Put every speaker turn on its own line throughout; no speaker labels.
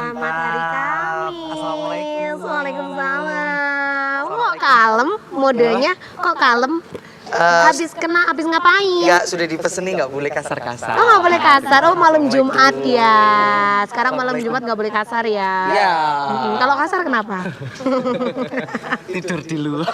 Selamat hari Kamis.
Assalamualaikum.
Waalaikumsalam. Kok kalem modenya? Kok kalem? Habis ngapain?
Enggak, sudah dipesenin nggak boleh kasar-kasar.
Oh nggak boleh kasar, oh malam Jumat ya. Sekarang malam Jumat nggak boleh kasar ya.
Iya.
Kalau kasar kenapa?
Tidur di luar.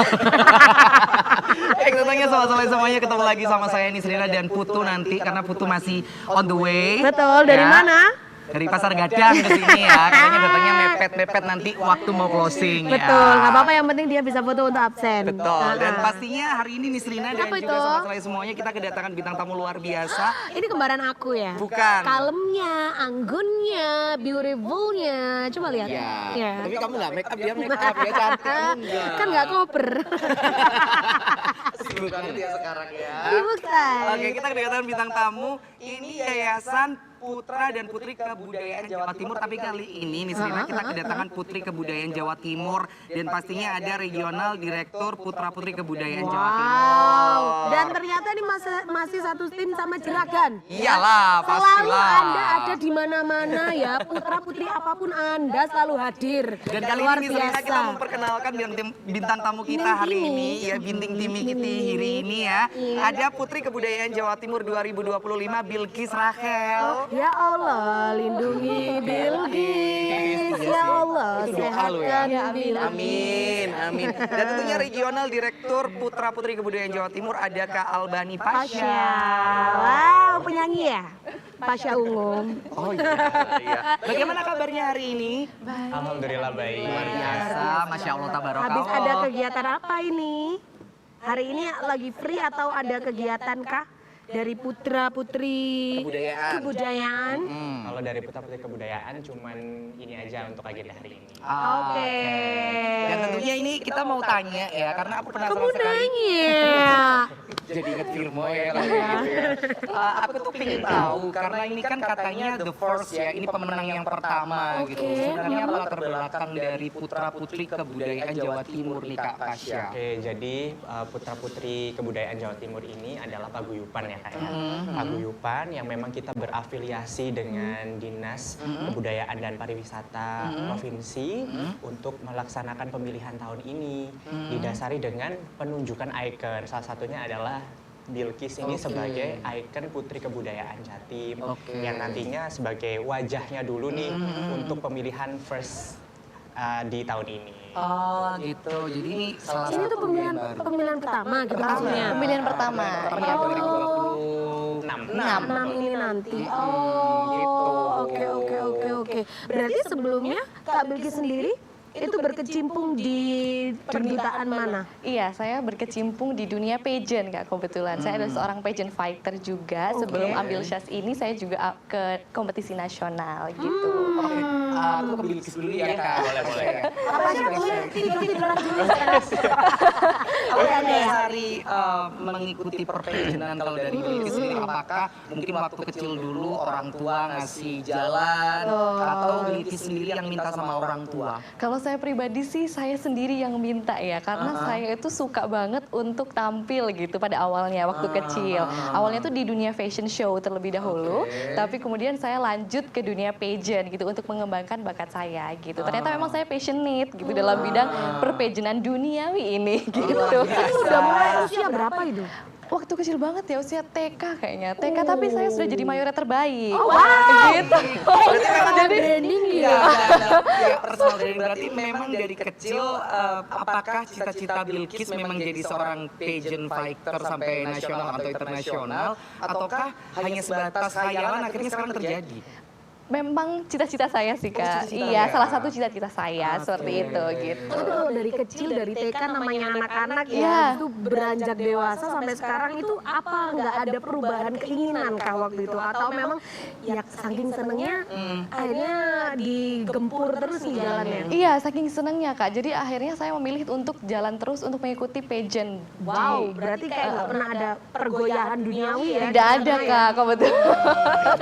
Tentunya sama-sama semuanya ketemu lagi sama saya Nisrina dan Putu nanti karena Putu masih on the way.
Betul, dari
Ya.
mana?
Dari Pasar Gadang ke sini ya. Katanya datangnya mepet-mepet nanti waktu mau closing ya.
Betul, nggak apa-apa yang penting dia bisa foto untuk absen.
Betul. Dan pastinya hari ini Nisrina dan
Apa
juga
itu?
sama saya semuanya kita kedatangan bintang tamu luar biasa.
Ini kembaran aku ya?
Bukan.
Kalemnya, anggunnya, beautifulnya. Coba lihat. Ya.
Tapi kamu nggak make up, dia make up, dia cantik. Kamu enggak.
Kan nggak koper.
Sibuk banget ya sekarang ya.
Sibuk, say.
Oke, kita kedatangan bintang tamu. Ini Yayasan Putra dan Putri Kebudayaan Jawa Timur. Tapi kali ini Nisrina kita kedatangan Putri Kebudayaan Jawa Timur. Dan pastinya ada Regional Direktur Putra Putri Kebudayaan Jawa Timur.
Wow. Dan ternyata ini masih satu tim sama Jeragan.
Iyalah,
Selalu
pastilah.
Anda ada di mana-mana ya. Putra putri apapun Anda selalu hadir.
Dan kali
Luar
ini Nisrina kita
biasa.
memperkenalkan bintang tamu kita hari ini ya, binting timi kita hari ini ya. Ada Putri Kebudayaan Jawa Timur 2025 Bilqis Rachel.
Ya Allah, lindungi Bilqis. Ya Allah,
Itu doa lo ya.
sehatkan Bilqis.
Amin, amin. Dan tentunya Regional Direktur Putra Putri Kebudayaan Jawa Timur ada Kak Albani
Pasha.
Pasha.
Wow, penyanyi ya? Pasha Ungu.
Oh iya, iya. Bagaimana kabarnya hari ini?
Alhamdulillah baik.
Luar biasa, Masya Allah, tabarakallah.
Habis ada kegiatan apa ini? Hari ini lagi free atau ada kegiatan kah? Dari putra putri kebudayaan.
Kalau dari Putra Putri Kebudayaan cuman ini aja untuk agenda hari ini.
Oke.
Dan tentunya ini kita mau tanya ya, karena aku penasaran
Kamu
sekali.
nanya.
Jadi inget Firmo ya kalau gitu ya. Aku tuh pengen tahu karena ini kan katanya the first ya, ini pemenang yang pertama gitu. Sebenarnya apa latar belakang dari Putra Putri Kebudayaan Jawa Timur nih Kak Pasha?
Oke, jadi Putra Putri Kebudayaan Jawa Timur ini adalah paguyuban ya Kak ya. Paguyuban yang memang kita berafiliasi dengan Dinas Kebudayaan dan Pariwisata Provinsi untuk melaksanakan pemilihan tahun ini. Didasari dengan penunjukan ikon. Salah satunya adalah Bilqis ini sebagai ikon Putri Kebudayaan Jatim yang nantinya sebagai wajahnya dulu nih untuk pemilihan first di tahun ini.
Oh gitu, jadi ini salah
Ini
satu
tuh pemilihan pertama gitu maksudnya.
Pemilihan pertama.
Pertama 2026.
6 ini nanti.
gitu.
Oke. Berarti sebelumnya Kak Bilqis sendiri itu berkecimpung di perdutaan mana?
Iya, saya berkecimpung di dunia pageant Kak kebetulan. Saya adalah seorang pageant fighter juga. Sebelum ambil syas ini saya juga ke kompetisi nasional gitu.
Aku ke Bilqis dulu ya Kak.
Boleh.
Apa sih tidur-tiduran dulu?
Kalau hari mengikuti perpageantan kalau dari Bilqis sendiri, apakah mungkin waktu kecil dulu orang tua ngasih jalan atau Bilqis sendiri yang minta sama orang tua?
Kalau saya pribadi sih saya sendiri yang minta ya, karena saya itu suka banget untuk tampil gitu pada awalnya waktu kecil. Awalnya tuh di dunia fashion show terlebih dahulu, tapi kemudian saya lanjut ke dunia pageant gitu untuk mengembangkan bakat saya gitu. Ternyata memang saya passionate gitu dalam bidang perpageantan duniawi ini gitu.
Udah mulai usia berapa itu?
Waktu kecil banget ya, usia TK kayaknya. TK tapi saya sudah jadi mayoret terbaik.
Wow.
Gitu.
Berarti memang
Ada branding ya?
ya personal branding. Berarti memang dari kecil apakah cita-cita Bilqis memang jadi seorang pageant fighter sampai nasional atau internasional, ataukah hanya sebatas khayalan akhirnya sekarang terjadi?
Memang cita-cita saya sih Kak.
cita-cita
Iya,
ya?
salah satu cita-cita saya seperti itu gitu.
Tapi kalau dari kecil, dari TK namanya anak-anak
Iya.
ya, itu beranjak dewasa sampai sekarang itu apa nggak ada perubahan keinginan kah waktu itu? Atau memang ya saking senengnya akhirnya digempur terus nih jalannya?
Iya, saking senangnya Kak. Jadi akhirnya saya memilih untuk jalan terus untuk mengikuti pageant.
Wow, berarti kayak nggak pernah ada pergoyahan duniawi ya?
Tidak ada Kak, kebetulan.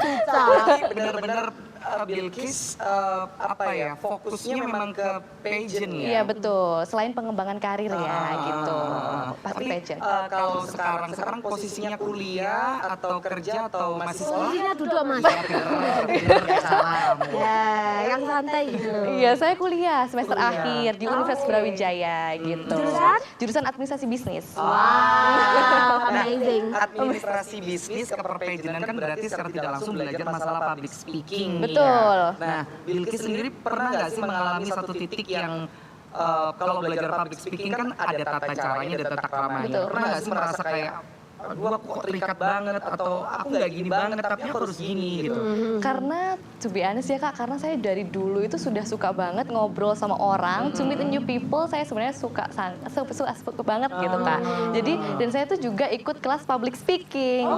Susah.
Jadi benar-benar Bilqis apa ya, fokusnya memang ke pageant ya?
Iya betul, selain pengembangan karir ya gitu. Pasti
Tapi
pageant.
kalau sekarang posisinya kuliah atau kerja atau masih sekolah?
Posisinya duduk mas.
Bener, salah kamu.
Ya, yang salah santai gitu.
Iya, saya kuliah semester akhir di Universitas Brawijaya gitu. Jurusan administrasi bisnis.
Wow, amazing.
Administrasi bisnis keperpejenan kan berarti secara tidak langsung belajar masalah public speaking.
Betul.
Ya. Nah, Bilkis sendiri pernah nggak sih mengalami satu titik yang kalau belajar public speaking kan ada tata caranya, ada tata keramanya.
Betul.
Pernah nggak sih merasa kayak aduh aku kok terikat banget atau aku nggak gini banget tapi aku harus gini gitu.
Karena to be honest ya Kak, karena saya dari dulu itu sudah suka banget ngobrol sama orang, to meet new people, saya sebenarnya suka banget gitu Kak. Jadi dan saya tuh juga ikut kelas public speaking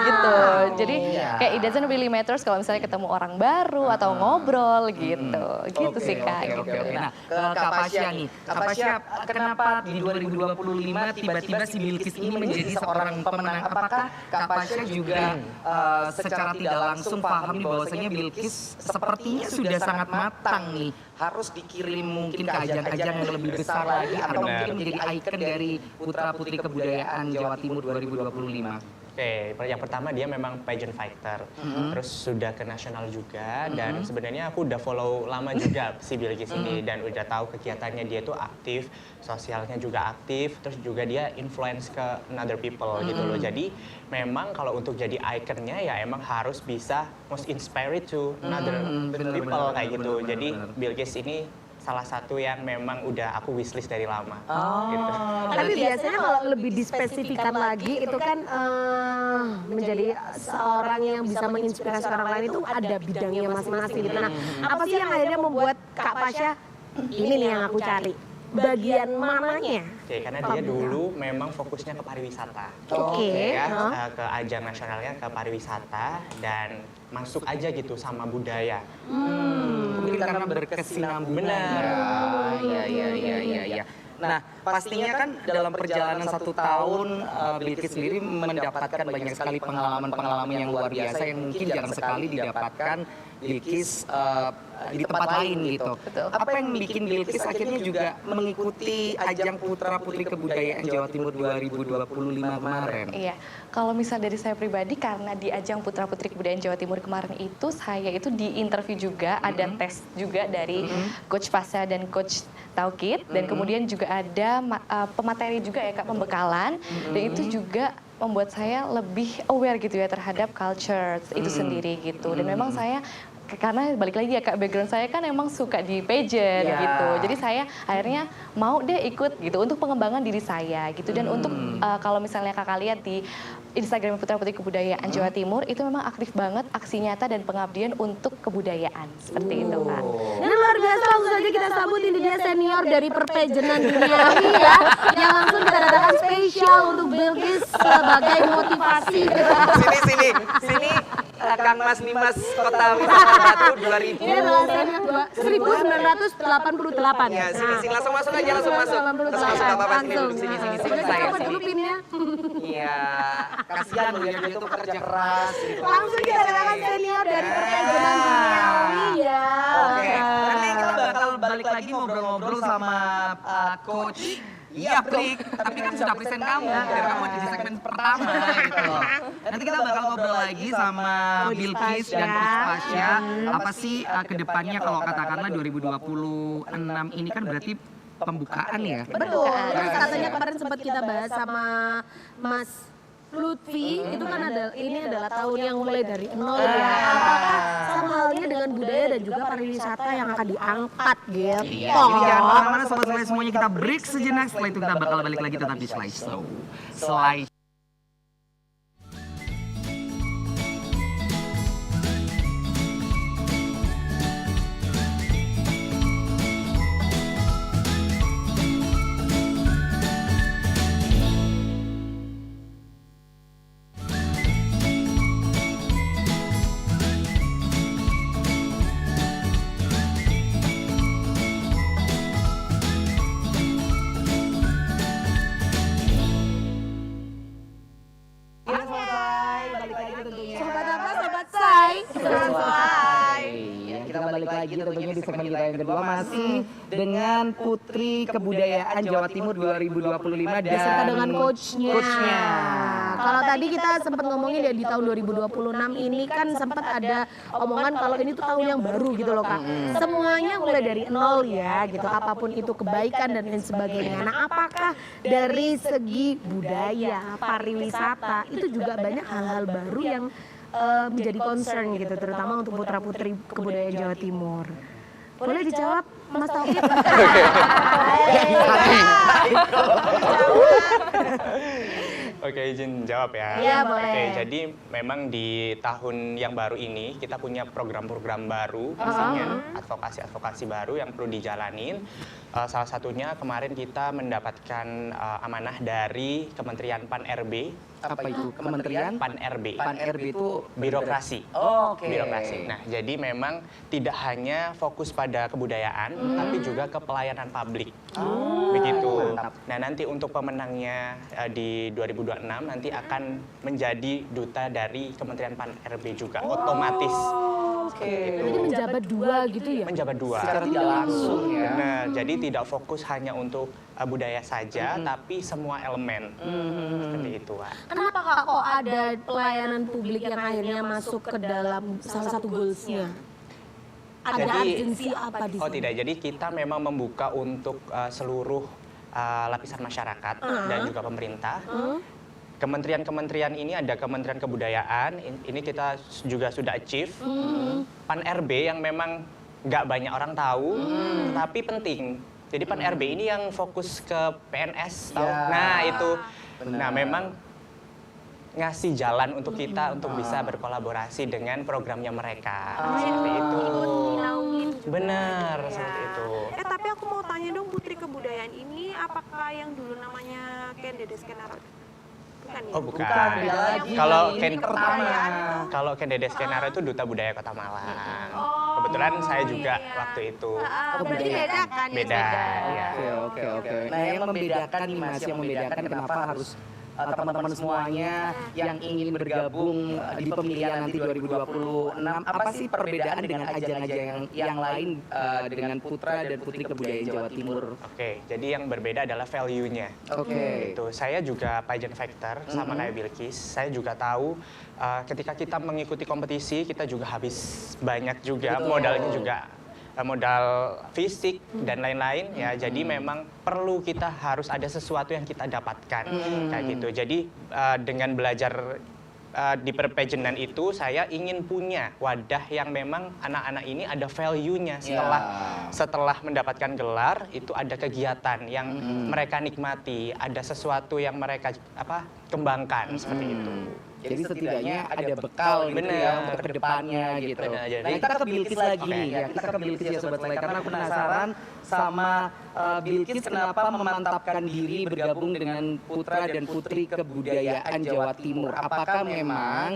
gitu. Jadi kayak it doesn't really matters kalau misalnya ketemu orang baru atau ngobrol gitu. Gitu sih Kak.
Oke. Nah, ke Kak Pasya nih. Kak Pasya, kenapa di 2025 tiba-tiba si Bilkis ini menjadi seorang pemenang? Apakah Kak Pasya juga secara tidak langsung paham nih bahwasanya Bilkis sepertinya sudah sangat matang nih, harus dikirim mungkin ke ajang-ajang yang lebih besar lagi atau mungkin menjadi ikon dari putra-putri kebudayaan Jawa Timur 2025?
Oke, yang pertama dia memang pageant fighter, terus sudah ke nasional juga, dan sebenarnya aku udah follow lama juga si Bilkis ini, dan udah tahu kegiatannya dia tuh aktif, sosialnya juga aktif, terus juga dia influence ke another people gitu loh. Jadi memang kalau untuk jadi ikonnya ya emang harus bisa most inspired to another people kayak gitu. Jadi Bilkis ini salah satu yang memang udah aku wishlist dari lama. Gitu.
Tapi biasanya kalau lebih dispesifikan lagi itu kan menjadi seorang yang bisa menginspirasi orang lain itu ada bidangnya masing-masing gitu. Nah, apa sih yang akhirnya membuat Kak Pasya ini nih yang aku cari? Bagian mananya?
Oke, karena dia dulu memang fokusnya ke pariwisata.
Oke.
Ya, ke ajang nasionalnya ke pariwisata dan masuk aja gitu sama budaya.
Mungkin karena berkesinambungan.
Benar.
Iya. Nah, pastinya kan dalam perjalanan 1 tahun Bilkis sendiri mendapatkan banyak sekali pengalaman-pengalaman yang luar biasa yang mungkin jarang sekali didapatkan Bilkis di tempat lain gitu.
Betul.
Apa yang bikin Bilkis akhirnya juga mengikuti ajang Putra Putri Kebudayaan Jawa Timur 2025 kemarin?
Iya, kalau misal dari saya pribadi karena di ajang Putra Putri Kebudayaan Jawa Timur kemarin itu saya itu di interview juga, ada tes juga dari Coach Pasya dan Coach Taukit, dan kemudian juga ada pemateri juga ya Kak, pembekalan, dan itu juga membuat saya lebih aware gitu ya terhadap culture itu sendiri gitu. Dan memang saya karena balik lagi ya Kak, background saya kan emang suka di pageant gitu. Jadi saya akhirnya mau deh ikut gitu untuk pengembangan diri saya gitu. Dan untuk kalau misalnya Kakak lihat di Instagram Putra Putri Kebudayaan Jawa Timur itu memang aktif banget aksi nyata dan pengabdian untuk kebudayaan. Seperti itu Kak.
Dan luar biasa, langsung saja kita sambut ini dia senior dari perpejenan duniawi ya, yang langsung kita datangkan spesial untuk Bilkis sebagai motivasi.
Sini Kang Mas Nimas Kota Wisata Batu 2000.
Ini adalah senior 1988.
Ya, sini langsung masuk aja, langsung masuk. Langsung masuk apa-apa, sini duduk sini saya.
Apa dulu pinnya?
Iya, kasihan loh ya dia tuh kerja keras gitu.
Langsung kita datangkan senior dari perpejenan duniawi ya.
Oke, nanti kita bakal balik lagi ngobrol-ngobrol sama Coach. Iya, Prik. Tapi kan sudah present kamu, biar kamu di segmen pertama gitu loh. Nanti kita bakal ngobrol lagi sama Bilkis dan Coach Pasya. Apa sih kedepannya kalau katakanlah 2026 ini kan berarti pembukaan ya?
Betul. Terus katanya kemarin sempat kita bahas sama Mas Lutfi, itu kan ini adalah tahun yang mulai dari nol ya. Apakah sama halnya dengan budaya dan juga pariwisata yang akan diangkat gitu.
Jadi jangan kemana-mana sobat-sobat semuanya, kita break sejenak. Setelah itu kita bakal balik lagi tetap di Slide Show. Slide. Kita balik lagi tentunya di segmen kita yang kedua masih dengan Putri Kebudayaan Jawa Timur 2025 dan
beserta dengan coachnya. Kalau tadi kita sempat ngomongin ya di tahun 2026 ini kan sempat ada omongan kalau ini tuh tahun yang baru gitu loh Kak. Semuanya mulai dari nol ya gitu, apapun itu kebaikan dan lain sebagainya. Nah, apakah dari segi budaya, pariwisata itu juga banyak hal-hal baru yang menjadi concern gitu, terutama untuk putra-putri kebudayaan Jawa Timur? Boleh dijawab Mas Taufik?
Oke, izin jawab ya.
Iya, boleh.
Oke, jadi memang di tahun yang baru ini kita punya program-program baru, misalnya advokasi-advokasi baru yang perlu dijalanin. Salah satunya kemarin kita mendapatkan amanah dari Kementerian Pan-RB.
Apa itu? Kementerian
Pan-RB.
Pan-RB itu
Birokrasi.
Oh, oke.
Birokrasi. Nah, jadi memang tidak hanya fokus pada kebudayaan, tapi juga ke pelayanan publik. Begitu.
mantap.
Nah, nanti untuk pemenangnya di 2026 nanti akan menjadi duta dari Kementerian Pan-RB juga, otomatis.
Oke.
Jadi menjabat dua gitu ya?
Menjabat dua.
Secara tidak langsung ya.
Benar, jadi tidak fokus hanya untuk budaya saja, tapi semua elemen. Seperti itu, Wak.
Kenapa Kak kok ada pelayanan publik yang akhirnya masuk ke dalam salah satu goalsnya? Ada
Jadi-
urgensi apa di
Oh
sana?
tidak, jadi kita memang membuka untuk seluruh lapisan masyarakat dan juga pemerintah. Kementerian-kementerian ini ada Kementerian Kebudayaan, ini kita juga sudah achieve. Pan-RB yang memang nggak banyak orang tahu, tapi penting. Jadi Pan-RB ini yang fokus ke PNS, tahu?
Ya.
Nah itu,
Benar.
nah memang ngasih jalan untuk kita untuk bisa berkolaborasi dengan programnya mereka. Seperti itu. Benar, seperti itu.
Tapi aku mau tanya dong, Putri Kebudayaan ini apakah yang dulu namanya Ken Dedes Kenaro? Bukan ya?
Oh bukan.
Bukan, beda lagi.
Kalau
Ini
Ken
pertama.
Kalau Ken Dedes Kenaro itu Duta Budaya Kota Malang. Kebetulan saya juga waktu itu.
Berarti beda kan? ya?
Beda, ya.
Oke. Nah, yang membedakan nih Mas, yang membedakan kenapa harus teman-teman semuanya yang ingin bergabung di pemilihan nanti 2026, apa sih perbedaan dengan ajang-ajang yang lain dengan putra dan putri kebudayaan Jawa Timur?
Oke, jadi yang berbeda adalah value-nya.
Oke.
Itu saya juga pageant factor sama kayak Bilkis. Saya juga tahu ketika kita mengikuti kompetisi kita juga habis banyak juga,
Betul.
modalnya juga modal fisik dan lain-lain ya. Jadi memang perlu kita harus ada sesuatu yang kita dapatkan kayak gitu. Jadi dengan belajar di perpageantan itu saya ingin punya wadah yang memang anak-anak ini ada value-nya setelah mendapatkan gelar itu ada kegiatan yang mereka nikmati, ada sesuatu yang mereka kembangkan seperti itu.
Jadi setidaknya ada bekal gitu
Bener.
ya untuk kedepannya gitu.
Bener, jadi-
Nah kita ke Bilkis lagi
Oke.
nih ya, kita ke Bilkis ya Sobat Selek, karena aku penasaran sama Bilkis kenapa memantapkan diri bergabung dengan putra dan putri kebudayaan Jawa Timur. Apakah memang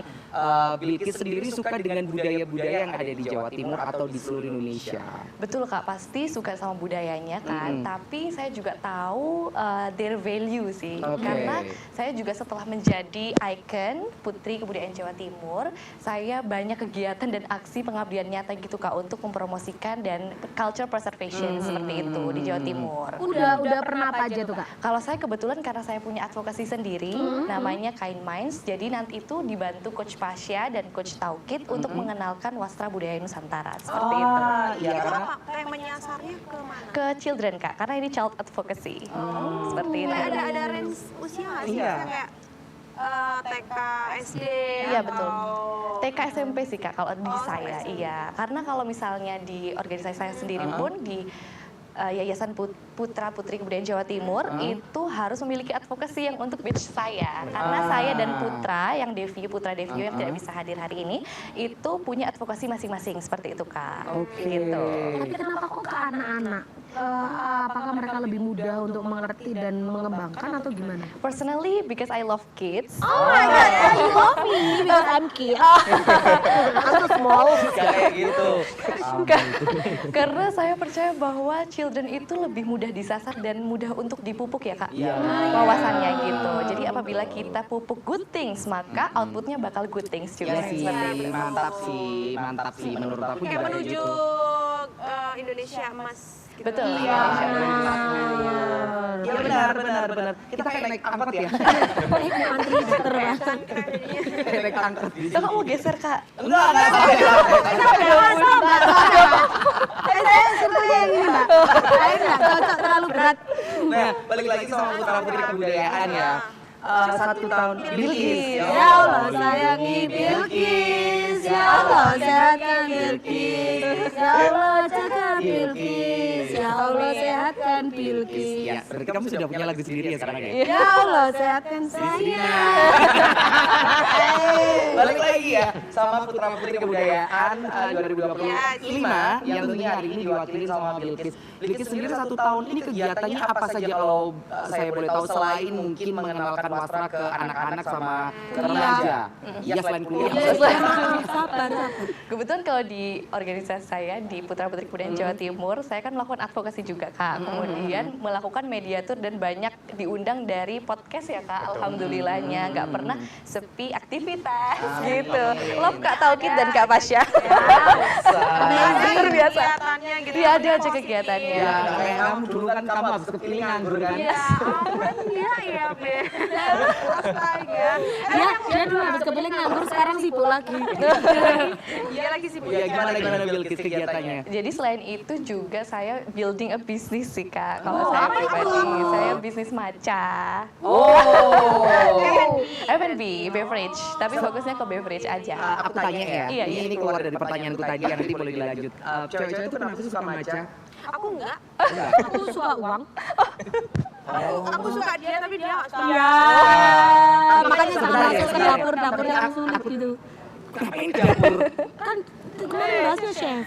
Bilkis sendiri suka dengan budaya-budaya yang ada di Jawa Timur atau di seluruh Indonesia?
Betul Kak, pasti suka sama budayanya kan, tapi saya juga tahu their value sih.
Oke.
Karena saya juga setelah menjadi icon Putri Kebudayaan Jawa Timur, saya banyak kegiatan dan aksi pengabdian nyata gitu Kak untuk mempromosikan dan culture preservation seperti itu di Jawa Timur.
Udah pernah apa aja tuh Kak?
Kalau saya kebetulan karena saya punya advokasi sendiri, namanya Kind Minds. Jadi nanti itu dibantu Coach Pasha dan Coach Taukit untuk mengenalkan wastra budaya Nusantara seperti itu.
Iya
Itu
karena
apa? Kayak menyasarnya ke mana?
Ke children Kak, karena ini child advocacy. Seperti itu.
Kayak ada range usia nggak sih?
Iya.
Misalnya kayak TK, SD,
Iya, betul.
atau
TK SMP sih Kak kalau di saya, iya. Karena kalau misalnya di organisasi saya sendiri pun di Yayasan Putra Putri Kebudayaan Jawa Timur itu harus memiliki advokasi yang untuk batch saya. Karena saya dan Putra yang Putra Devio yang tidak bisa hadir hari ini itu punya advokasi masing-masing seperti itu Kak.
Oke.
Gitu.
Tapi kenapa kok ke anak-anak? Apakah mereka lebih mudah untuk mengerti dan mengembangkan atau gimana?
Personally because I love kids.
Oh my god, you love me because I'm cute. I'm so small.
kayak gitu.
Karena saya percaya bahwa children itu lebih mudah disasar dan mudah untuk dipupuk ya Kak.
Iya.
Wawasannya gitu. Jadi apabila kita pupuk good things, maka outputnya bakal good things juga.
Iya sih, mantap sih menurut aku
kayak
juga kayak
menuju
gitu.
Indonesia Emas. gitu.
Betul.
Iya,
Iya benar. Kita kayak naik angkot ya.
mau antri dokter ya.
Kayak naik angkot.
Kakak mau geser, Kak?
Enggak.
Saya seperti yang ini mbak. Saya nggak cocok terlalu berat.
Nah, balik lagi sama putra putri kebudayaan ya. 1 tahun Bilqis.
Ya Allah sayangi Bilqis, ya Allah sehatkan Bilqis, ya Allah jaga Bilqis, ya Allah sehatkan Bilqis.
Ya, berarti kamu sudah punya lagu sendiri ya sekarang ya?
Ya Allah sehatkan saya.
Balik lagi ya sama putra putri kebudayaan 2025 yang tentunya hari ini diwakili sama Bilqis. Bilqis sendiri 1 tahun ini kegiatannya apa saja kalau saya boleh tahu selain mungkin mengenalkan wasra ke anak-anak sama ke remaja? Ya selain kuliah.
Sabar.
Kebetulan kalau di organisasi saya di Putra Putri Kebudayaan Jawa Timur, saya kan melakukan advokasi juga Kak. Kemudian melakukan mediatur dan banyak diundang dari podcast ya Kak. Alhamdulillahnya nggak pernah sepi aktivitas gitu. Love Kak Taukid dan Kak Pasya. Luar biasa.
Kegiatannya gitu.
Iya ada aja kegiatannya.
Ya, kayak kamu dulu kan kamu habis kepilih nganggur kan?
Iya, Be. Astaga.
Ya, dia dulu habis kepilih nganggur, sekarang sibuk lagi.
Iya lagi sibuk.
Ya gimana Bilqis kegiatannya?
Jadi selain itu juga saya building a business sih Kak. Kalau saya pribadi, saya bisnis matcha. F&B, beverage. Tapi fokusnya ke beverage aja.
Aku tanya ya,
Iya, iya.
ini keluar dari pertanyaanku tadi ya, nanti boleh dilanjut. Cewek-cewek itu kenapa sih suka matcha?
Aku enggak.
Aku suka uang.
Aku suka dia tapi dia enggak suka.
Ya, makanya sangat
Sebentar ya,
masuk ke
sebentar ya.
dapur yang sulit gitu.
Ngapain di dapur?
Kan kemarin bahasnya chef.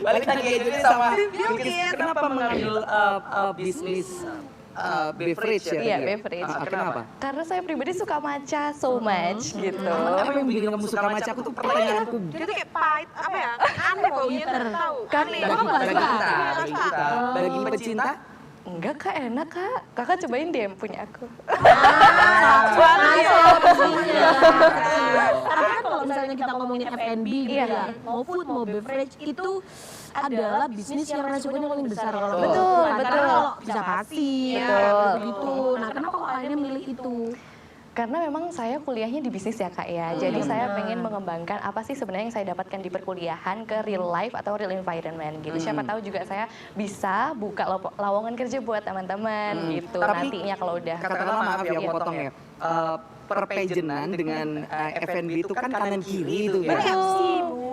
Balik lagi ya, jadi sama Bilqis, kenapa mengambil bisnis beverage ya?
Iya,
tadi ya?
beverage.
Kenapa?
Karena saya pribadi suka matcha so much gitu.
Apa yang bikin kamu suka matcha? Aku tuh pertanyaanku.
Dia tuh kayak pahit, apa ya? Aneh baunya, tahu.
Kan-
Aneh.
Kamu nggak
Bagi
suka?
kita, bagi kita, bagi pecinta.
Enggak Kak, enak Kak. Kakak cobain deh yang punya aku.
Masuk pastinya. Karena kan kalau misalnya kita ngomongin F&B gitu
Iya.
ya, mau food, mau beverage itu adalah bisnis yang resikonya paling besar kalau
Betul,
menurutku. Karena
betul.
kalau bisa pasif,
Betul.
begitu. Nah, kenapa kok akhirnya milih itu?
Karena memang saya kuliahnya di bisnis ya Kak ya. Jadi saya pengen mengembangkan apa sih sebenarnya yang saya dapatkan di perkuliahan ke real life atau real environment gitu. Siapa tahu juga saya bisa buka lowongan kerja buat teman-teman gitu
Tapi,
nantinya kalau udah.
Katakanlah maaf ya, aku potong ya. Perpejenan dengan F&B itu kan kanan kiri itu ya.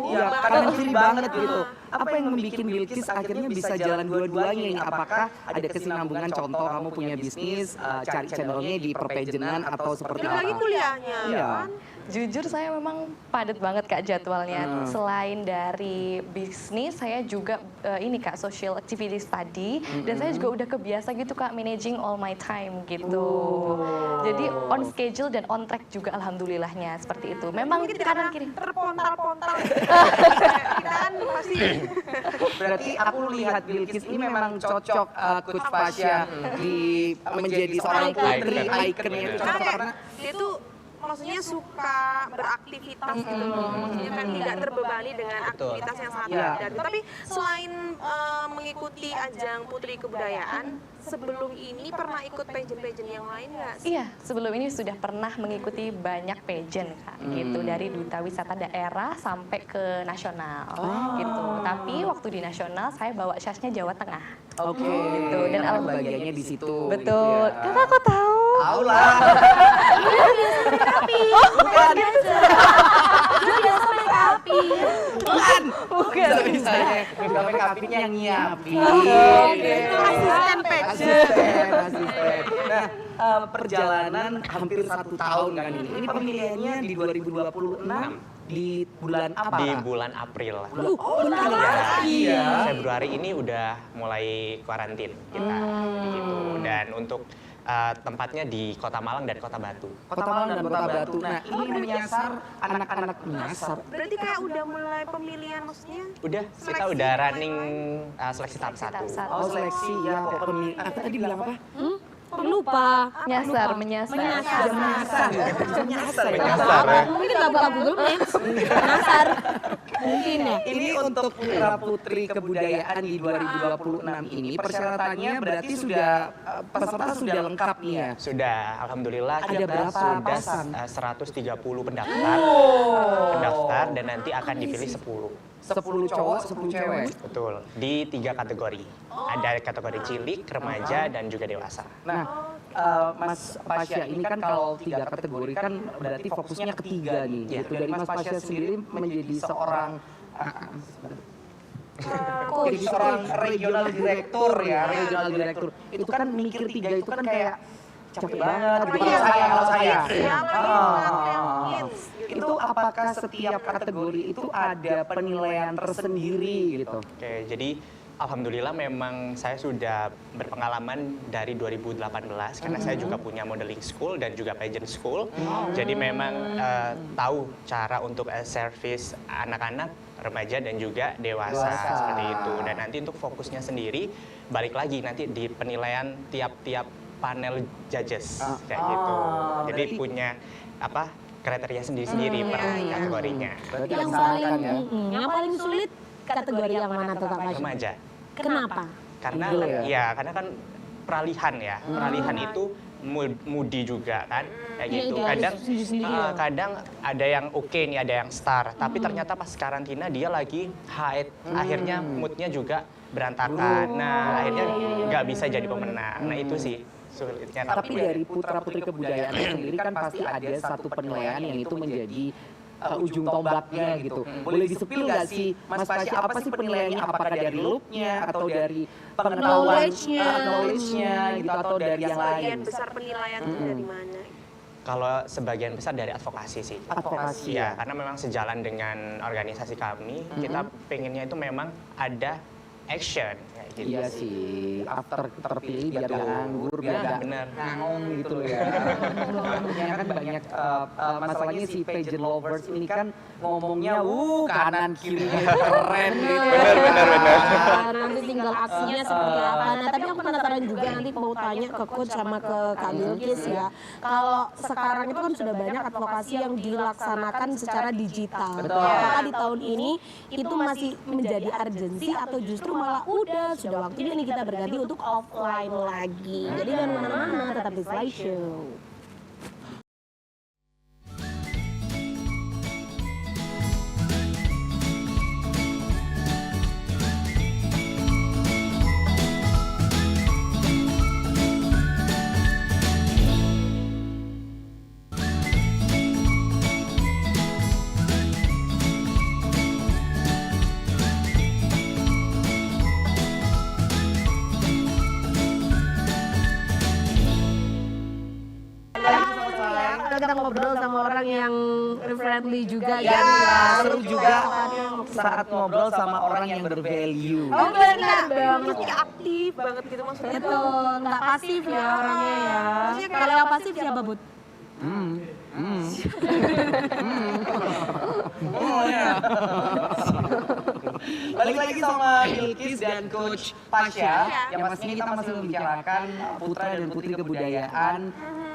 Iya, kanan kiri banget gitu. Apa yang membuat Bilqis akhirnya bisa jalan dua-duanya? Apakah ada kesinambungan? Contoh kamu punya bisnis, cari channelnya di perpejenan atau seperti
Belum lagi
apa?
kuliahnya,
Iya.
kan?
Jujur saya memang padat banget Kak jadwalnya. Selain dari bisnis, saya juga ini Kak social activities tadi. Dan saya juga udah kebiasa gitu Kak managing all my time gitu. Jadi on schedule dan on track juga alhamdulillahnya seperti itu. Memang
Mungkin
kanan
karena
kiri.
terpontal-pontal. Kita kan pasti.
Berarti aku lihat Bilqis ini memang cocok Coach Pasya di menjadi seorang putri icon itu cocok karena
Dia tuh maksudnya suka beraktivitas gitu loh. Maksudnya kan tidak terbebani dengan aktivitas yang sangat
Iya.
padat. Tapi selain mengikuti ajang Putri Kebudayaan, sebelum ini pernah ikut pageant-pageant yang lain nggak sih?
Iya, sebelum ini sudah pernah mengikuti banyak pageant Kak, gitu dari duta wisata daerah sampai ke nasional, gitu. Tapi waktu di nasional saya bawa syasnya Jawa Tengah.
oke
Gitu, dan
bagiannya di situ.
Betul.
Gitu ya.
Kakak kok tahu?
Tahu lah.
Bukan. Dia biasa make api.
Bukan.
Bukan.
Misalnya sampai kapinya yang nyiapin.
Itu asisten pageant.
Asisten. Nah, perjalanan hampir 1 tahun kan ini. Ini pemilihannya di 2026 di bulan apa?
Di bulan April.
bentar lagi ya.
Februari ini udah mulai karantin kita. Jadi gitu. Dan untuk tempatnya di Kota Malang dan Kota Batu.
Kota Malang dan Kota Batu. Nah, ini menyasar anak-anak menyasar.
Berarti kayak udah mulai pemilihan maksudnya?
Udah, kita
Seleksi
udah
pemain
running
lain.
seleksi tahap 1.
Tahap satu.
Oh, seleksi ya. Tadi bilang apa?
Lupa.
Menyasar.
Menyasar ya.
Mungkin nggak buka Google Maps. Nyasar. Mungkin ya.
Ini untuk Putra Putri Kebudayaan di 2026 ini persyaratannya berarti sudah peserta sudah lengkap nih ya.
Sudah, alhamdulillah
Ada
kita
berapa
sudah
pasang?
130 pendaftar. Pendaftar dan nanti akan dipilih 10.
10 cowok, 10 cewek.
Betul, di 3 kategori. Ada kategori cilik, remaja, dan juga dewasa.
Nah, Mas Pasya, ini kan kalau 3 kategori kan berarti fokusnya ketiga nih. Gitu. Dari Mas Pasya sendiri menjadi seorang jadi seorang regional direktur ya, regional direktur. Itu kan mikir 3 itu kan kayak capek banget gitu kalau saya. Itu apakah setiap kategori itu ada penilaian tersendiri gitu?
Oke, jadi alhamdulillah memang saya sudah berpengalaman dari 2018 karena saya juga punya modeling school dan juga pageant school. Jadi memang tahu cara untuk service anak-anak, remaja dan juga dewasa seperti itu. Dan nanti untuk fokusnya sendiri balik lagi nanti di penilaian tiap-tiap panel judges kayak gitu. Jadi punya kriteria sendiri-sendiri per kategorinya.
Berarti
Yang paling yang paling sulit kategori yang mana tuh Kak Pasya?
Remaja.
Kenapa?
Karena karena kan peralihan ya. Peralihan itu moody juga kan kayak gitu. Kadang ada yang oke nih, ada yang star, tapi ternyata pas karantina dia lagi hide. Akhirnya moodnya juga berantakan. Nah, akhirnya nggak bisa jadi pemenang. Nah, itu sih sulitnya.
Tapi dari Putra Putri Kebudayaan sendiri kan pasti ada satu penilaian yang itu menjadi ujung tombaknya gitu. Boleh disepil nggak sih Mas Pasya apa sih penilaiannya? Apakah dari look-nya atau dari pengetahuan knowledge-nya gitu atau dari yang lain?
Sebagian besar penilaian itu dari mana?
Kalau sebagian besar dari advokasi sih.
Advokasi
ya, karena memang sejalan dengan organisasi kami, kita pengennya itu memang ada action kayak gitu.
Iya sih, after terpilih biar gak nganggur, biar gak
bener.
ngangong gitu loh ya. Makanya kan banyak masalahnya si pageant lovers ini kan ngomongnya kanan kiri keren gitu.
Bener.
Nanti tinggal aksinya seperti apa. Nah, tapi aku penasaran juga nanti mau tanya ke coach sama ke Kak Bilkis ya. Kalau sekarang itu kan sudah banyak advokasi yang dilaksanakan secara digital. Apakah di tahun ini itu masih menjadi urgensi atau justru malah sudah waktunya nih kita berganti untuk offline lagi. Jadi jangan kemana-mana, tetap di Slideshow. Kita ngobrol sama orang yang friendly juga
Ya,
kan.
seru juga saat ngobrol sama orang yang bervalue.
Oh benar banget.
Maksudnya aktif banget gitu maksudnya
Itu
tuh.
nggak pasif ya orangnya ya. Kalau yang pasif siapa Bud?
Balik lagi sama Bilkis dan Coach Pasya, yang pastinya kita masih membicarakan Putra dan Putri Kebudayaan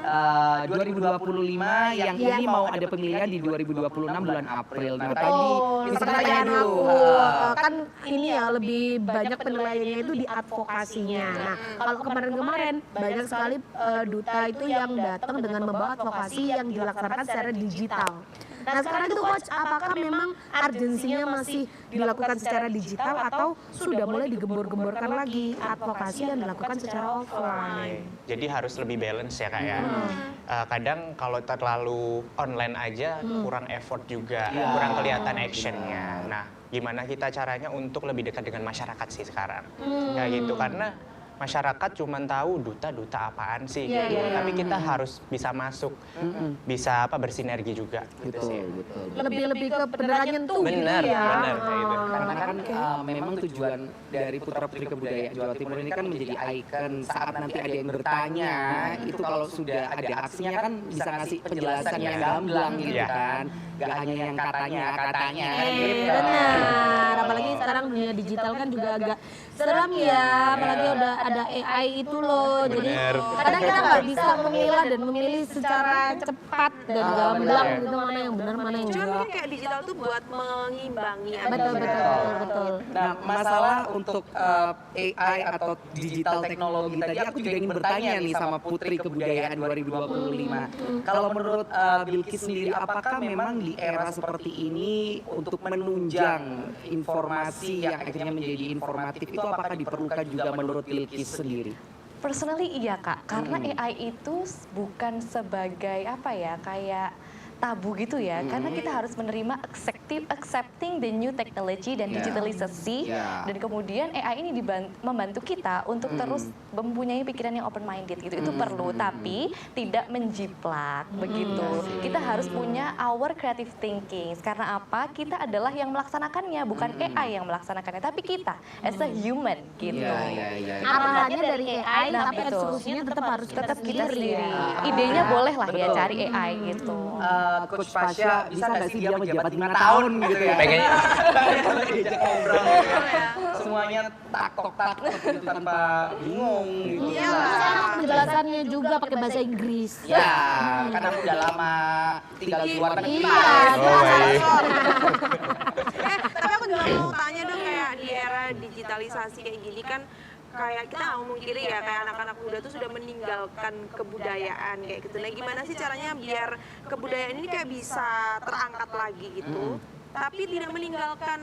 2025 yang ini mau ada pemilihan di 2026 bulan April. Nah tadi bisa tanya
Pertanyaan
dulu.
aku kan ini ya lebih banyak penilaiannya itu di advokasinya. Nah kalau kemarin-kemarin banyak sekali duta itu yang datang dengan membawa advokasi yang dilaksanakan secara digital. Nah sekarang itu coach, apakah memang urgensinya masih dilakukan secara digital atau sudah mulai digembor-gemborkan lagi advokasi yang dilakukan secara offline?
Jadi harus lebih balance ya Kak ya. Kadang kalau terlalu online aja kurang effort juga, kurang kelihatan actionnya. Nah, gimana kita caranya untuk lebih dekat dengan masyarakat sih sekarang? Kayak gitu, karena masyarakat cuma tahu duta apaan sih gitu. Tapi kita harus bisa masuk, bisa bersinergi juga gitu sih.
Lebih ke beneran nyentuh gitu
Bener,
ya.
bener kayak gitu.
Karena kan memang tujuan dari Putra Putri Kebudayaan Jawa Timur ini kan menjadi ikon saat nanti ada yang bertanya, itu kalau sudah ada aksinya kan bisa ngasih penjelasan yang gamblang gitu kan. Gak hanya yang katanya gitu.
Benar, apalagi sekarang dunia digital kan juga agak serem ya, apalagi udah ada AI itu loh. Jadi kadang kita nggak bisa memilah dan memilih secara cepat dan gamblang gitu mana yang benar mana yang
Cuman
enggak.
mungkin kayak digital tuh buat mengimbangi aja.
Betul.
Nah, masalah untuk AI atau digital teknologi tadi aku juga ingin bertanya nih sama Putri Kebudayaan 2025. Kalau menurut Bilkis sendiri, apakah memang di era seperti ini untuk menunjang informasi yang akhirnya menjadi informatif itu apakah diperlukan juga menurut Bilkis sendiri?
Personally iya Kak, karena AI itu bukan sebagai apa ya, kayak tabu gitu ya, karena kita harus menerima accepting the new technology dan digitalisasi, dan kemudian AI ini membantu kita untuk terus mempunyai pikiran yang open minded gitu, itu perlu, tapi tidak menjiplak begitu. Kita harus punya our creative thinking, karena apa? Kita adalah yang melaksanakannya, bukan AI yang melaksanakannya, tapi kita as a human gitu.
Arahannya dari AI,
Nah,
tapi
betul.
eksekusinya tetap
Kita sendiri.
ya.
Idenya boleh lah ya cari AI gitu.
Coach Pasha bisa nggak sih dia menjabat 5 tahun gitu ya?
Pengennya
Diajak ngobrol. Semuanya taktok gitu tanpa bingung gitu.
Iya.
Terus enak penjelasannya juga pakai bahasa Inggris.
Ya, karena aku udah lama tinggal di luar negeri.
Iya,
Oh, baik.
Tapi aku juga mau tanya dong, kayak di era digitalisasi kayak gini kan, kayak kita nggak ngomong kiri ya, kayak anak-anak muda tuh sudah meninggalkan kebudayaan kayak gitu. Nah, gimana sih caranya biar kebudayaan ini kayak bisa terangkat lagi gitu, tapi tidak meninggalkan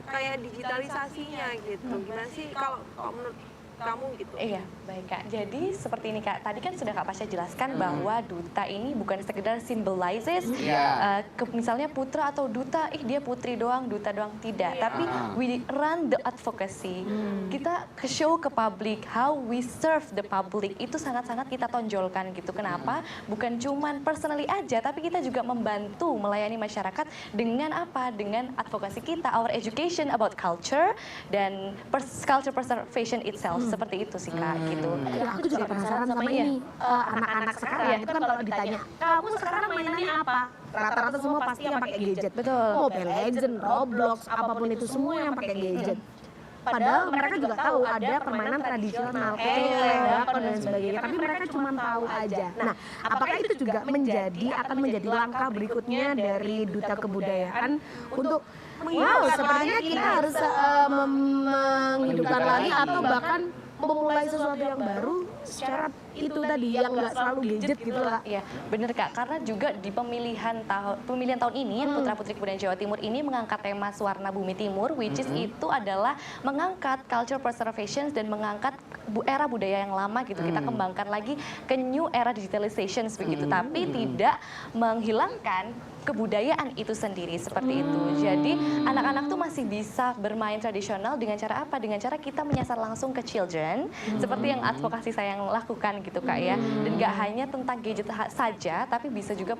kayak digitalisasinya gitu. Gimana sih kalau menurut kamu gitu?
Iya, baik Kak. Jadi seperti ini Kak, tadi kan sudah Kak Pasha jelaskan bahwa duta ini bukan sekedar symbolizes, misalnya putra atau duta, dia putri doang, duta doang, tidak. Tapi we run the advocacy, kita show ke publik, how we serve the public, itu sangat-sangat kita tonjolkan gitu. Kenapa? Bukan cuman personally aja, tapi kita juga membantu melayani masyarakat dengan apa? Dengan advokasi kita, our education about culture, dan culture preservation itself. Seperti itu sih Kak, gitu.
Ya, aku juga penasaran sama ini anak-anak sekarang itu kan kalau ditanya kamu sekarang mainannya apa, rata-rata semua pasti yang pakai gadget.
Betul.
Mobile Legend, Roblox, apapun itu semua yang pakai gadget. Padahal mereka juga tahu ada permainan tradisional kayak lekon dan sebagainya, tapi mereka cuma tahu aja. Nah, apakah itu juga akan menjadi langkah berikutnya dari Duta Kebudayaan untuk sepertinya kita harus menghidupkan lagi atau bahkan memulai sesuatu yang baru secara itu tadi yang nggak selalu gadget gitu lah.
Iya, bener Kak. Karena juga di pemilihan tahun ini, Putra Putri Kebudayaan Jawa Timur ini mengangkat tema Suwarna Bumi Timur, which is itu adalah mengangkat culture preservation dan mengangkat era budaya yang lama gitu. Kita kembangkan lagi ke new era digitalization begitu, tapi tidak menghilangkan kebudayaan itu sendiri seperti itu. Jadi anak-anak tuh masih bisa bermain tradisional dengan cara apa? Dengan cara kita menyasar langsung ke children, seperti yang advokasi saya yang lakukan gitu Kak ya. Dan gak hanya tentang gadget saja, tapi bisa juga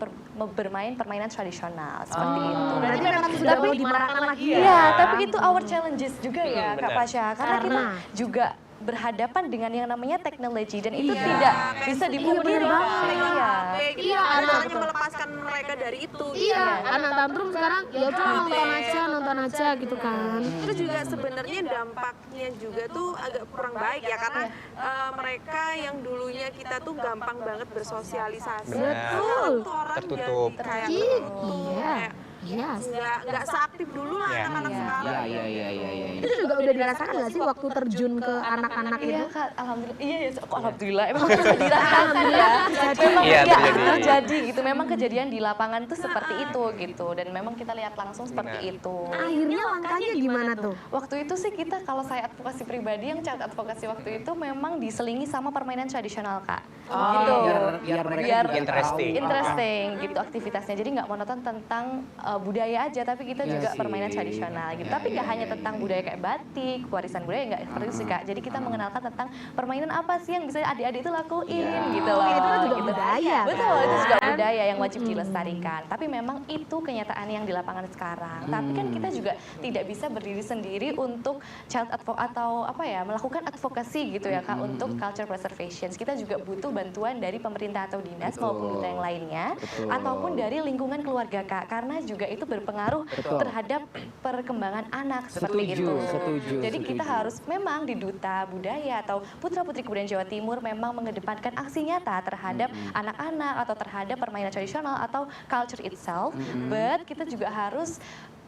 bermain permainan tradisional seperti itu.
Berarti memang sudah mau dimarakan lagi ya?
Iya, tapi itu our challenges juga ya Kak
Benar.
Pasha. Karena kita juga berhadapan dengan yang namanya teknologi dan itu tidak bisa dipungkiri. Iya.
Iya, caranya melepaskan mereka dari itu.
Iya, anak tantrum sekarang ya udah nonton aja gitu kan.
Itu juga sebenarnya dampaknya juga tuh agak kurang baik ya, karena mereka yang dulunya kita tuh gampang banget bersosialisasi.
Betul.
Tuh orang
Tertutup.
jadi kayak
Iya. Iya.
nggak seaktif dulu lah
Iya.
anak-anak sekarang.
Iya.
Itu juga udah dirasakan nggak sih waktu terjun ke anak-anak
Iya
itu?
Kak, alhamdulillah. Iya ya, kok alhamdulillah. Emang bisa dirasakan ya. Memang
Iya,
iya,
terjadi.
terjadi gitu. Memang kejadian di lapangan tuh seperti itu gitu. Dan memang kita lihat langsung seperti
Benar.
itu.
Akhirnya langkahnya gimana tuh?
Waktu itu sih kita, kalau saya advokasi pribadi, yang child advokasi waktu itu memang diselingi sama permainan tradisional Kak. Gitu.
Biar mereka
Biar
juga
interesting.
tahu.
Interesting gitu aktivitasnya. Jadi nggak monoton tentang budaya aja, tapi kita
Iya
juga
sih.
permainan tradisional gitu. Tapi nggak hanya tentang budaya kayak batik, warisan budaya, nggak seperti itu sih Kak. Jadi kita mengenalkan tentang permainan apa sih yang bisa adik-adik itu lakuin gitu loh.
Itu kan juga
Gitu.
budaya,
Betul,
kan?
itu juga budaya yang wajib dilestarikan. Tapi memang itu kenyataan yang di lapangan sekarang. Tapi kan kita juga tidak bisa berdiri sendiri untuk child atau apa ya, melakukan advokasi gitu ya Kak untuk culture preservation. Kita juga butuh bantuan dari pemerintah atau dinas maupun duta yang lainnya, ataupun dari lingkungan keluarga Kak, karena juga itu berpengaruh terhadap perkembangan anak seperti
Setuju.
itu.
setuju.
Jadi kita harus memang di Duta Budaya atau Putra Putri Kebudayaan Jawa Timur memang mengedepankan aksi nyata terhadap anak-anak atau terhadap permainan tradisional atau culture itself. But kita juga harus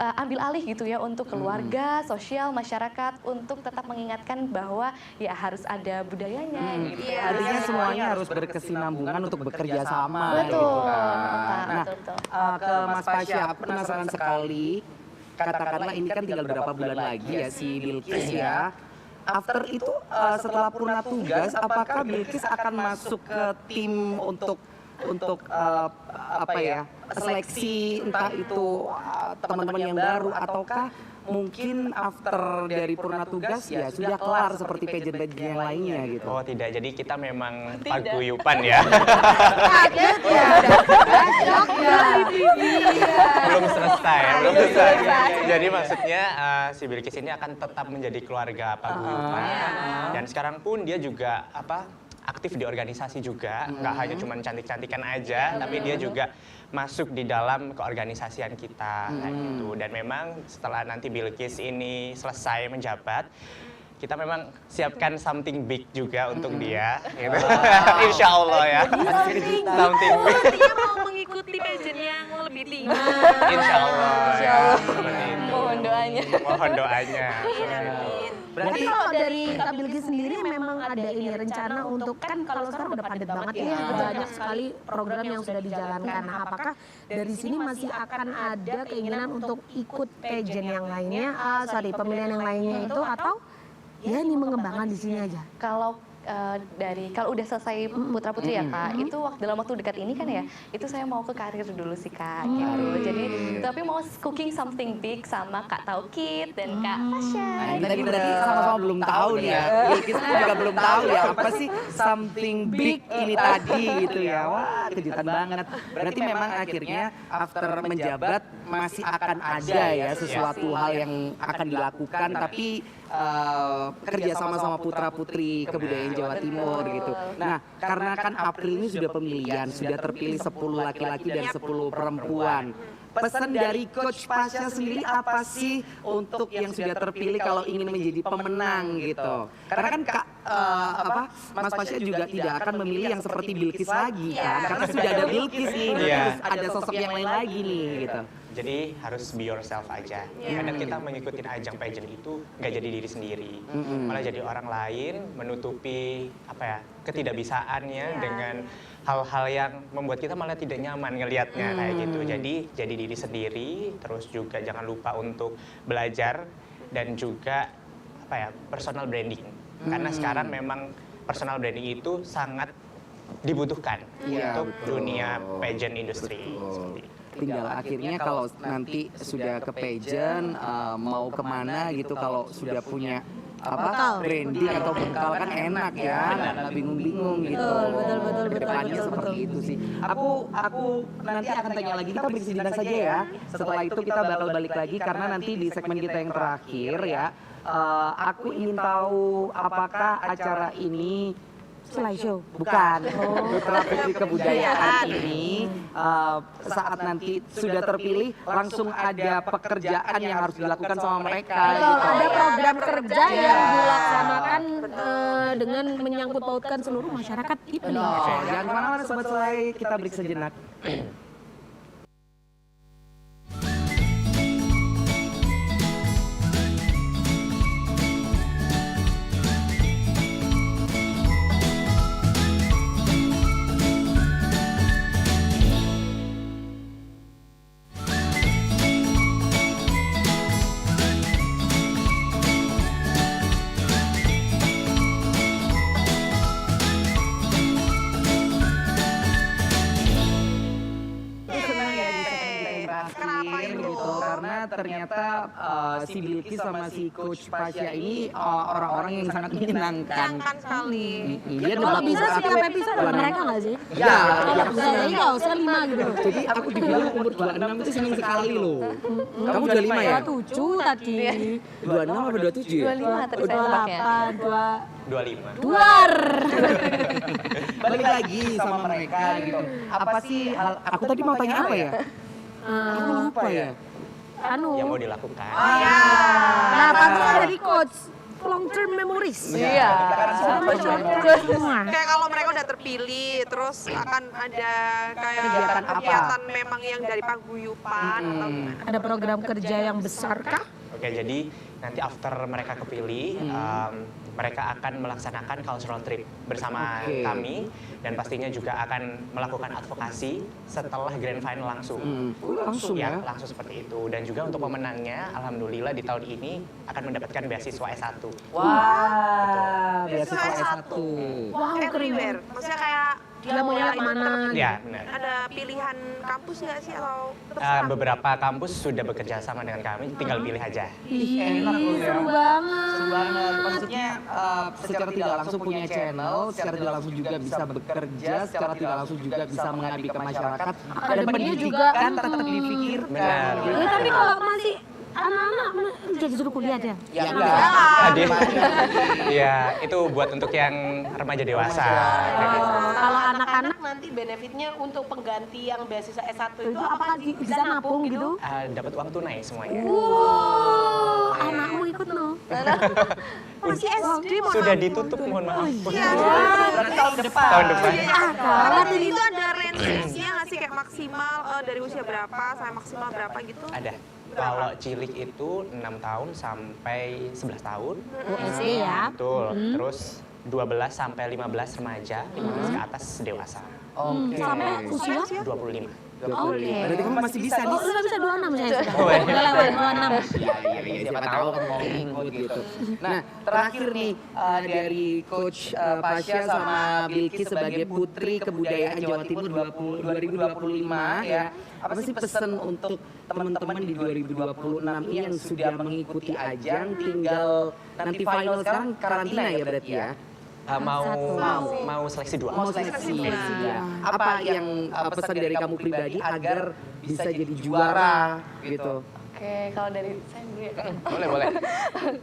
ambil alih gitu ya untuk keluarga, sosial, masyarakat untuk tetap mengingatkan bahwa ya harus ada budayanya gitu.
Artinya semuanya harus berkesinambungan untuk bekerja sama.
Betul.
Gitu kan.
Pak,
Nah,
betul.
ke Mas Pasya, aku penasaran sekali. Katakanlah ini kan tinggal berapa bulan lagi ya si Bilkis ya. After itu setelah purna tugas, apakah Bilkis akan masuk ke tim untuk apa ya seleksi entah itu teman-teman yang baru ataukah mungkin after dari purna tugas ya sudah kelar seperti pageant-pageant yang lainnya gitu.
Oh tidak, jadi kita memang paguyupan ya. Belum selesai. Jadi maksudnya si Bilkis ini akan tetap menjadi keluarga paguyupan. Dan sekarang pun dia juga aktif di organisasi juga, nggak hanya cuma cantik-cantikan aja, tapi dia juga masuk di dalam keorganisasian kita kayak gitu. Dan memang setelah nanti Bilkis ini selesai menjabat, kita memang siapkan something big juga untuk dia gitu. Insya Allah ya. Something big.
Artinya mau mengikuti pageant yang lebih tinggi.
Insya Allah.
Insya Allah.
Seperti itu.
Mohon doanya.
Mohon doanya.
Berarti kalau dari Kak Bilkis sendiri memang ada ini rencana untuk kan kalau sekarang udah padat banget ya, banyak sekali program yang sudah dijalankan. Nah, apakah dari sini masih akan ada keinginan untuk ikut pageant yang lainnya, pemilihan yang lainnya itu atau ya ini mengembangkan di sini aja?
Kalau kalau udah selesai Putra Putri ya Kak, itu dalam waktu dekat ini kan ya, itu saya mau ke karir dulu sih Kak gitu. Jadi tapi mau cooking something big sama Kak Taukit dan Kak Pasya.
Tadi berarti sama-sama belum tahu nih ya. Bilkis juga belum tahu ya apa sih something big ini tadi gitu ya. Wah, kejutan banget. Berarti memang akhirnya after menjabat masih akan ada ya sesuatu hal yang akan dilakukan tapi kerja sama Putra Putri Kebudayaan Jawa Timur gitu. Nah, karena kan April ini sudah pemilihan, sudah terpilih 10 laki-laki dan 10 perempuan. Pesan dari Coach Pasya sendiri apa sih untuk yang sudah terpilih kalau ingin menjadi pemenang gitu? Karena kan Mas Pasya juga tidak akan memilih yang seperti Bilkis lagi kan? Karena sudah ada Bilkis nih, terus ada sosok yang lain lagi nih gitu.
Jadi harus be yourself aja. Kadang kita mengikuti ajang pageant itu nggak jadi diri sendiri, malah jadi orang lain, menutupi ketidakbisaannya dengan hal-hal yang membuat kita malah tidak nyaman ngelihatnya kayak gitu. Jadi diri sendiri, terus juga jangan lupa untuk belajar dan juga personal branding. Karena sekarang memang personal branding itu sangat dibutuhkan untuk dunia pageant industri. Seperti itu.
Tinggal akhirnya kalau nanti sudah ke pageant mau kemana gitu kalau sudah punya branding atau bekal kan enak ya, nggak bingung-bingung gitu.
Betul.
Kedepannya seperti itu sih. Aku nanti akan tanya lagi, kita break sejenak saja ya. Setelah itu kita bakal balik lagi karena nanti di segmen kita yang terakhir ya, aku ingin tahu apakah acara ini
Slideshow.
bukan Putra Putri Kebudayaan ini saat nanti sudah terpilih langsung ada pekerjaan yang harus dilakukan sama mereka
Betul,
gitu.
ada program kerja yang dilaksanakan dengan menyangkut pautkan seluruh masyarakat Indonesia.
Jangan kemana-mana Sobat Selai, kita break sejenak. Ternyata si Bilkis sama si Coach Pasya ini orang-orang yang sangat menyenangkan.
Menyenangkan sekali.
Iya,
Kalau bisa setiap episode ada mereka nggak sih?
Ya,
Kalau bisa jadi nggak usah 5 gitu.
jadi aku dibilang umur 26 itu seneng sekali loh. Kamu 25 ya?
27 tadi.
26 apa 27 ya?
25 tadi saya tebaknya.
25.
Duar.
Balik lagi sama mereka gitu. Apa sih aku tadi mau tanya apa ya? Aku lupa ya.
Yang mau dilakukan.
Nah, pantas ada coach, long term memories.
Iya.
Kayak kalau mereka udah terpilih, terus akan ada kayak
Kegiatan apa?
kegiatan memang yang dari paguyupan atau gimana?
Ada program kerja yang besar kah?
Oke, jadi nanti after mereka kepilih, mereka akan melaksanakan cultural trip bersama
Oke.
kami dan pastinya juga akan melakukan advokasi setelah grand final langsung.
Langsung ya?
Langsung seperti itu. Dan juga untuk pemenangnya, alhamdulillah di tahun ini akan mendapatkan beasiswa S1.
Wah, beasiswa S1.
Wow, keren
Everywhere. Maksudnya kayak
Dia maunya
mulai
kemana?
Ya, benar.
ada pilihan kampus nggak sih atau
Beberapa kampus sudah bekerja sama dengan kami, tinggal pilih aja.
Enak loh ya.
Seru banget.
Seru banget. Maksudnya secara tidak langsung punya channel, secara tidak langsung juga bisa bekerja, secara tidak langsung juga bisa mengabdi ke masyarakat. Dan
Akademinya
pendidikan
juga.
tetap dipikirkan.
Benar.
Ya, tapi kalau masih anak-anak jadi suruh kuliah aja.
Ya enggak.
Hadir. Iya, itu buat untuk yang remaja dewasa. Kayak gitu.
Kalau anak-anak
nanti benefitnya untuk pengganti yang beasiswa S1 itu
itu apa bisa nabung gitu?
Dapat uang tunai semuanya.
Wow, anakmu ikut no.
masih SD mau
Sudah ditutup, mohon maaf.
Berarti tahun depan.
Tahun depan.
Kalau itu ada range-nya nggak sih kayak maksimal dari usia berapa sampai maksimal berapa gitu?
Ada. Kalau cilik itu 6 tahun sampai 11 tahun.
SD ya.
Betul. Terus 12 sampai 15 remaja, 15 ke atas dewasa.
Oke.
Sampai usia
25.
Oke.
Berarti kamu masih bisa nih.
Oh, sudah bisa 26 saya sudah.
Oh, iya.
Udah lewat 26.
Iya, siapa tahu kamu mau ikut gitu. Nah, terakhir nih dari Coach Pasha sama Bilkis sebagai Putri Kebudayaan Jawa Timur 2025 ya. Apa sih pesan untuk teman-teman di 2026 ini yang sudah mengikuti ajang, tinggal nanti final sekarang karantina ya berarti ya?
Mau seleksi 2.
Mau seleksi. Ya. Apa yang pesan dari kamu pribadi agar bisa jadi juara gitu?
Oke, kalau dari saya dulu ya.
Boleh.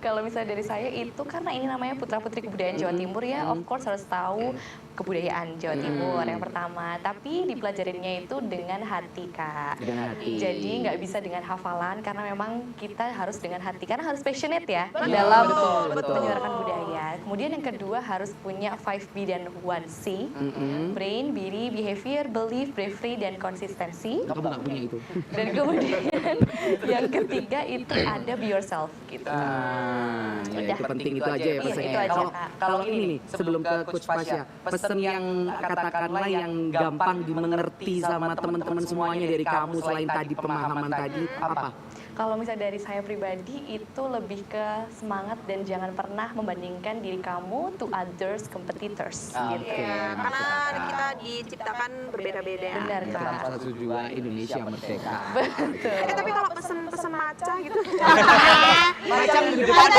Kalau misalnya dari saya itu karena ini namanya Putra Putri Kebudayaan Jawa Timur ya, of course harus tahu kebudayaan Jawa Timur yang pertama. Tapi dipelajarinya itu dengan hati, Kak.
Dengan hati.
Jadi nggak bisa dengan hafalan karena memang kita harus dengan hati karena harus passionate ya dalam menyuarakan budaya. Kemudian yang kedua harus punya 5B dan 1C. Brain, body, behavior, belief, bravery, dan konsistensi.
Kamu nggak punya itu?
Dan kemudian yang ketiga itu ada be yourself gitu.
Ya, itu penting itu aja ya
Iya,
pesannya.
itu aja,
Kalau
Kak.
kalau ini nih sebelum ke Coach Pasha, pesan yang katakanlah yang gampang dimengerti sama teman-teman semuanya dari kamu selain tadi pemahaman tadi apa?
Kalau misalnya dari saya pribadi itu lebih ke semangat dan jangan pernah membandingkan diri kamu to others competitors gitu.
Ya, karena kita diciptakan berbeda-beda.
Benar, Kak.
Salah satu juga Indonesia merdeka.
Tapi kalau pesen maca gitu.
Macam minggu depan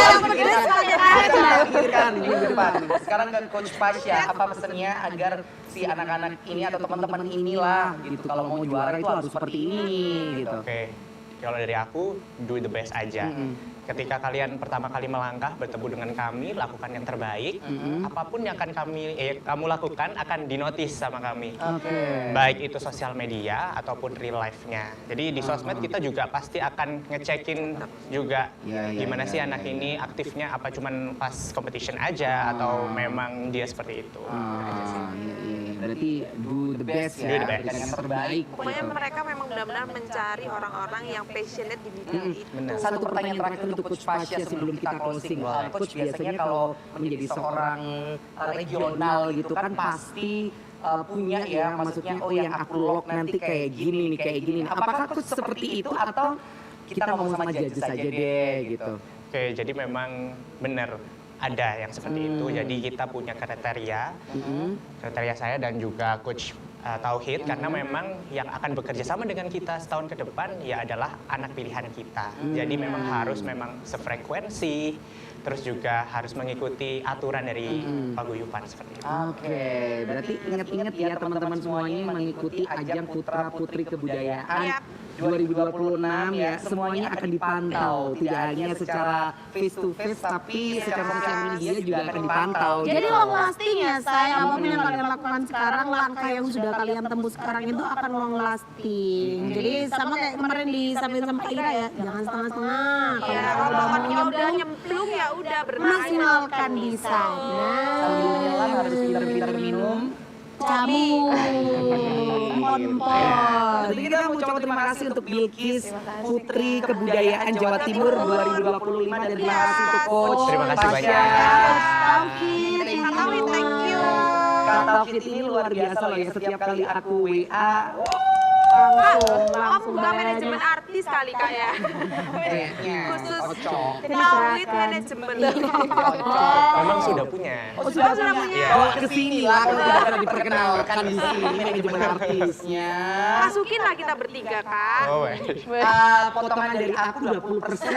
pikirkan minggu depan. Sekarang ke Coach Pasha, apa pesannya agar si anak-anak ini atau teman-teman inilah gitu kalau mau juara itu harus seperti ini gitu.
Oke. Kalau dari aku, do the best aja. Ketika kalian pertama kali melangkah bertemu dengan kami, lakukan yang terbaik. Apapun yang akan kamu lakukan akan dinotis sama kami. Baik itu sosial media ataupun real life-nya. Jadi di sosmed kita juga pasti akan ngecekin juga gimana sih anak ini aktifnya, apa cuman pas competition aja atau memang dia seperti itu.
Berarti do the best ya,
Do the best.
berikan yang terbaik.
Pokoknya mereka memang benar-benar mencari orang-orang yang passionate di bidang itu.
Benar.
Satu pertanyaan terakhir untuk Coach Pasha sebelum kita closing. Coach biasanya kalau menjadi seorang regional gitu kan pasti punya ya, maksudnya oh yang aku lock nanti kayak gini nih, kayak gini nih. Apakah Coach seperti itu atau kita ngomong sama judges aja deh gitu?
Oke, jadi memang benar ada yang seperti itu. Jadi kita punya kriteria saya dan juga Coach Tauhid karena memang yang akan bekerja sama dengan kita setahun ke depan ya adalah anak pilihan kita. Jadi memang harus sefrekuensi, terus juga harus mengikuti aturan dari paguyuban seperti itu.
Oke, berarti ingat-ingat ya teman-teman semuanya mengikuti ajang Putra Putri Kebudayaan 2026 ya, semuanya akan dipantau, tidak hanya secara face to face tapi secara sosial media juga akan dipantau.
Jadi long lasting ya saya, apapun yang kalian lakukan sekarang, langkah yang sudah kalian tempuh sekarang itu akan long lasting. Jadi sama kayak kemarin disampaikan sama Ira ya, jangan setengah-setengah.
Ya, kalau udah nyemplung ya udah berenang aja.
Maksimalkan di sana.
Sambil menyelam harus pintar-pintar minum.
Jamu. Pon-pon.
Jadi kita mau ucapkan terima kasih untuk Bilkis Putri Kebudayaan Jawa Timur 2025 dan terima kasih untuk Coach.
Terima kasih
Pasha.
banyak.
Taufik.
Kak Taufik, thank you.
Kak Taufik ini luar biasa loh ya, setiap kali aku WA
Kamu bukan manajemen artis kali Kak ya?
kayaknya
Khusus
cocok.
Tauhid manajemen.
Memang sudah punya.
Oh sudah
sudah
punya.
punya.
Bawa ke sini lah kalau tidak pernah diperkenalkan di sini manajemen artisnya.
Masukin lah kita bertiga Kak.
Oh, baik.
Potongan dari aku 20%.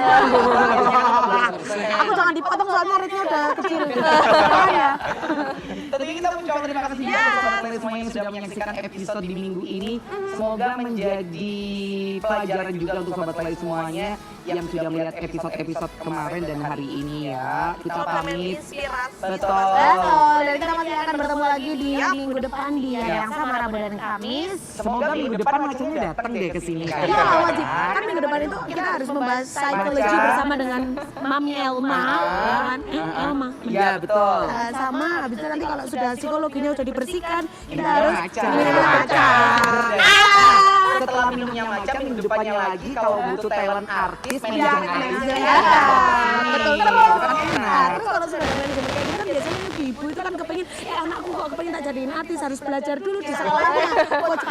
Aku jangan dipotong soalnya rate-nya udah kecil. Ya.
Tentunya kita mengucapkan terima kasih juga kepada sahabat semua yang sudah menyaksikan episode di minggu ini. Semoga menjadi pelajaran juga untuk sahabat Play semuanya yang sudah melihat episode-episode kemarin dan hari ini ya. Kita
Semoga
pamit.
menginspirasi.
Betul.
Betul, dan kita masih akan bertemu lagi di minggu depan di hari yang sama, Rabu dan Kamis.
Semoga minggu depan macernya datang deh ke sini kan.
Ya wajib, kan minggu depan itu kita harus membahas psikologi bersama dengan Mami Elma, ya kan? Elma.
Iya betul.
Sama, habis itu nanti kalau sudah psikologinya udah dibersihkan, kita
Minum
harus
maca.
minum maca.
Setelah minumnya maca, minggu depannya lagi kalau butuh talent artis,
Ya,
manajemen
ya,
artis.
betul terus. Nah, terus kalau sudah ada manajemen kayak gitu kan biasanya ibu itu kan kepengen, anakku kok kepengen tak jadiin artis, harus belajar dulu di sekolahnya. Coach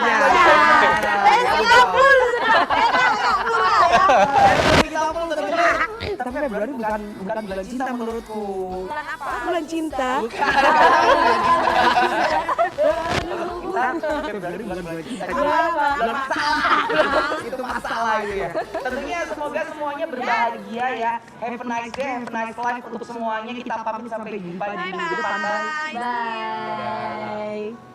Tapi Februari bukan bulan cinta menurutku.
Bulan apa?
bulan cinta.
Februari bukan bulan cinta. Bulan masalah. Itu masalah itu ya. Tentunya semoga semuanya berbahagia ya. Have a nice day, have a nice life untuk semuanya. Kita pamit sampai jumpa di minggu depan. Bye.
Bye.